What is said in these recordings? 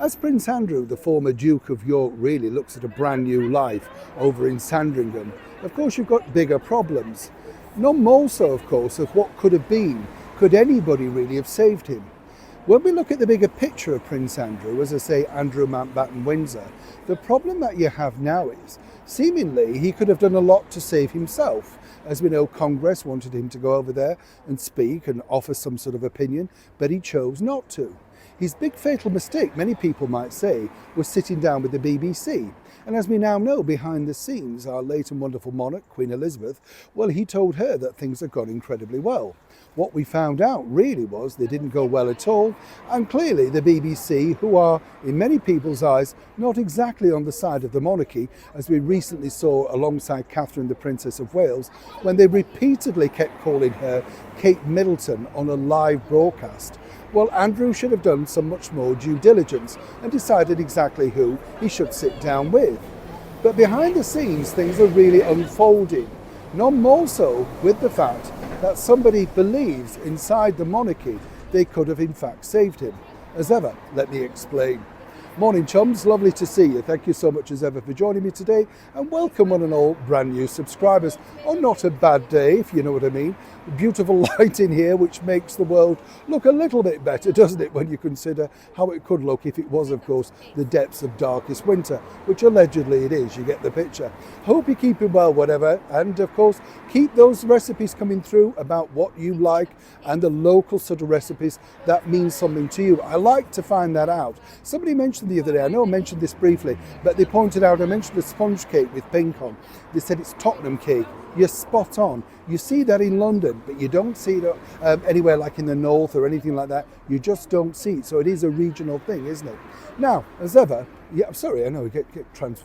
As Prince Andrew, the former Duke of York, really looks at a brand new life over in Sandringham, of course you've got bigger problems. None more so, of course, of what could have been. Could anybody really have saved him? When we look at the bigger picture of Prince Andrew, as I say, Andrew Mountbatten Windsor, the problem that you have now is, seemingly he could have done a lot to save himself. As we know, Congress wanted him to go over there and speak and offer some sort of opinion, but he chose not to. His big fatal mistake, many people might say, was sitting down with the BBC. And as we now know, behind the scenes, our late and wonderful monarch, Queen Elizabeth, well, he told her that things had gone incredibly well. What we found out really was they didn't go well at all, and clearly the BBC, who are, in many people's eyes, not exactly on the side of the monarchy, as we recently saw alongside Catherine, the Princess of Wales, when they repeatedly kept calling her Kate Middleton on a live broadcast. Well, Andrew should have done some much more due diligence and decided exactly who he should sit down with. But behind the scenes, things are really unfolding. None more so with the fact that somebody believes inside the monarchy they could have in fact saved him. As ever, let me explain. Morning chums, lovely to see you. Thank you so much as ever for joining me today, and welcome one and all brand new subscribers on not a bad day, if you know what I mean. Beautiful light in here which makes the world look a little bit better, doesn't it, when you consider how it could look if it was, of course, the depths of darkest winter, which allegedly it is. You get the picture. Hope you're keeping well, whatever, and of course keep those recipes coming through about what you like and the local sort of recipes that mean something to you. I like to find that out. Somebody mentioned the other day, I know I mentioned this briefly, but they pointed out, I mentioned a sponge cake with pink on. They said it's Tottenham cake. You're spot on. You see that in London, but you don't see it anywhere like in the north or anything like that. You just don't see it. So it is a regional thing, isn't it? Now, as ever, yeah, I'm sorry, I know,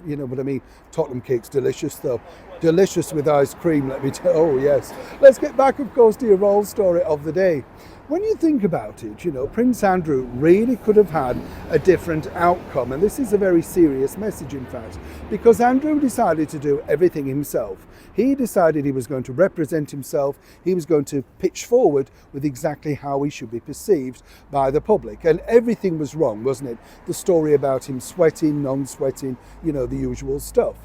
you know what I mean. Tottenham cake's delicious though. Delicious with ice cream, let me tell you. Oh yes. Let's get back, of course, to your royal story of the day. When you think about it, you know, Prince Andrew really could have had a different outcome. And this is a very serious message, in fact, because Andrew decided to do everything himself. He decided he was going to represent himself. He was going to pitch forward with exactly how he should be perceived by the public. And everything was wrong, wasn't it? The story about him sweating, non-sweating, you know, the usual stuff.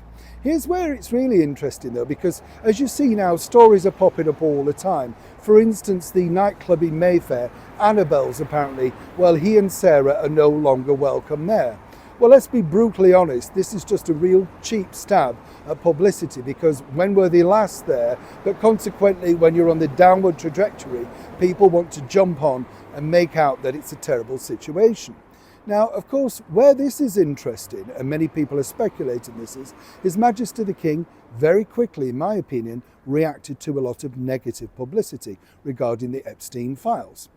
Here's where it's really interesting though, because as you see now, stories are popping up all the time. For instance, the nightclub in Mayfair, Annabelle's apparently, well, he and Sarah are no longer welcome there. Well, let's be brutally honest, this is just a real cheap stab at publicity, because when were they last there? But consequently, when you're on the downward trajectory, people want to jump on and make out that it's a terrible situation. Now, of course, where this is interesting, and many people are speculating this is, His Majesty the King very quickly, in my opinion, reacted to a lot of negative publicity regarding the Epstein files.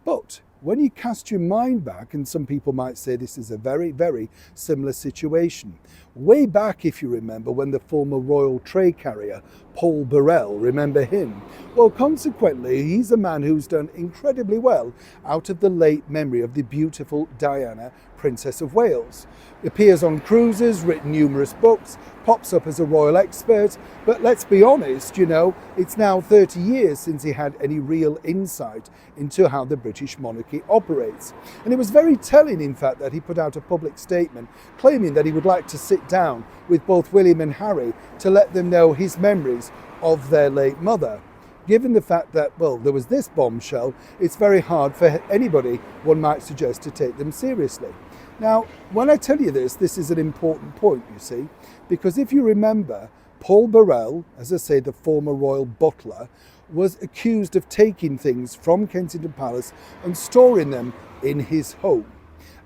But when you cast your mind back, and some people might say this is a very, very similar situation. Way back, if you remember, when the former royal tray carrier, Paul Burrell, remember him? Well, consequently, he's a man who's done incredibly well out of the late memory of the beautiful Diana, Princess of Wales. Appears on cruises, written numerous books, pops up as a royal expert, but let's be honest, you know, it's now 30 years since he had any real insight into how the British monarchy operates. And it was very telling, in fact, that he put out a public statement claiming that he would like to sit down with both William and Harry to let them know his memories of their late mother. Given the fact that, well, there was this bombshell, it's very hard for anybody, one might suggest, to take them seriously. Now, when I tell you this is an important point, you see, because if you remember, Paul Burrell, as I say, the former royal butler, was accused of taking things from Kensington Palace and storing them in his home.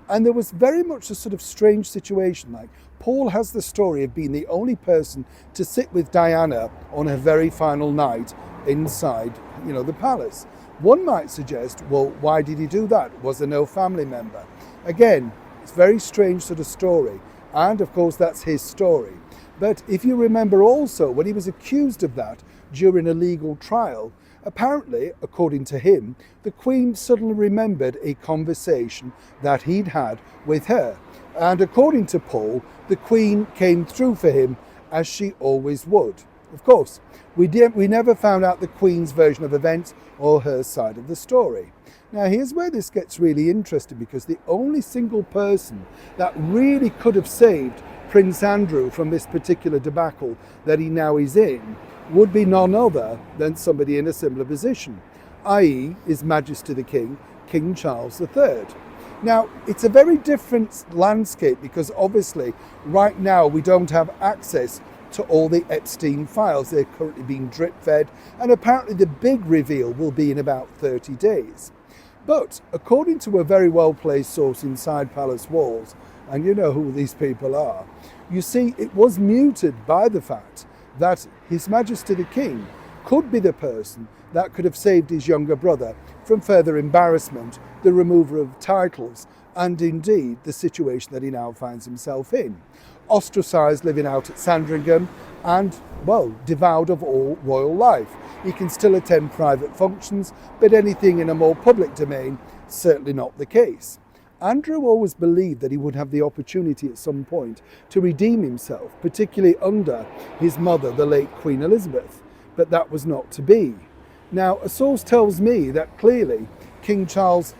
And there was very much a sort of strange situation, like Paul has the story of being the only person to sit with Diana on her very final night inside, you know, the palace. One might suggest, well, why did he do that? Was there no family member? Again, it's a very strange sort of story. And of course, that's his story. But if you remember also, when he was accused of that during a legal trial, apparently, according to him, the Queen suddenly remembered a conversation that he'd had with her. And according to Paul, the Queen came through for him as she always would. Of course, we never found out the Queen's version of events or her side of the story. Now here's where this gets really interesting, because the only single person that really could have saved Prince Andrew from this particular debacle that he now is in would be none other than somebody in a similar position, i.e. His Majesty the King, King Charles III. Now, it's a very different landscape, because obviously right now we don't have access to all the Epstein files. They're currently being drip fed, and apparently the big reveal will be in about 30 days. But according to a very well placed source inside palace walls, and you know who these people are, you see it was muted by the fact that His Majesty the King could be the person that could have saved his younger brother from further embarrassment, the removal of titles, and indeed the situation that he now finds himself in. Ostracised, living out at Sandringham, and, well, devoured of all royal life. He can still attend private functions, but anything in a more public domain, certainly not the case. Andrew always believed that he would have the opportunity at some point to redeem himself, particularly under his mother, the late Queen Elizabeth, but that was not to be. Now, a source tells me that clearly King Charles,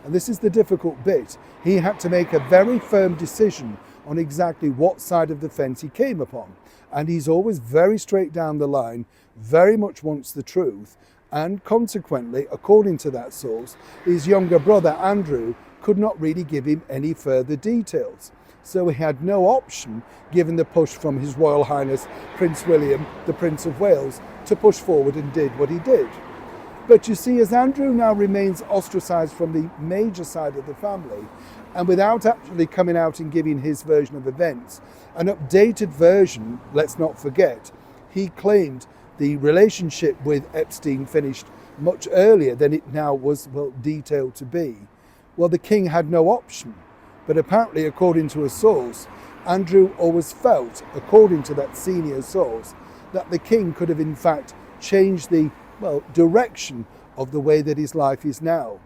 and this is the difficult bit, he had to make a very firm decision on exactly what side of the fence he came upon. And he's always very straight down the line, very much wants the truth, and consequently, according to that source, his younger brother Andrew could not really give him any further details. So he had no option, given the push from His Royal Highness Prince William, the Prince of Wales, to push forward, and did what he did. But you see, as Andrew now remains ostracised from the major side of the family, and without actually coming out and giving his version of events, an updated version, let's not forget, he claimed the relationship with Epstein finished much earlier than it now was, well, detailed to be. Well, the king had no option. But apparently, according to a source, Andrew always felt, according to that senior source, that the king could have in fact changed the, well, direction of the way that his life is now.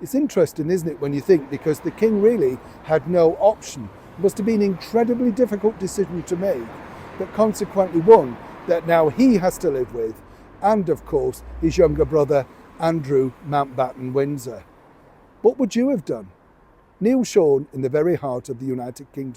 It's interesting, isn't it, when you think, because the king really had no option. It must have been an incredibly difficult decision to make, but consequently one that now he has to live with, and of course his younger brother Andrew Mountbatten Windsor. What would you have done? Neil Sean in the very heart of the United Kingdom.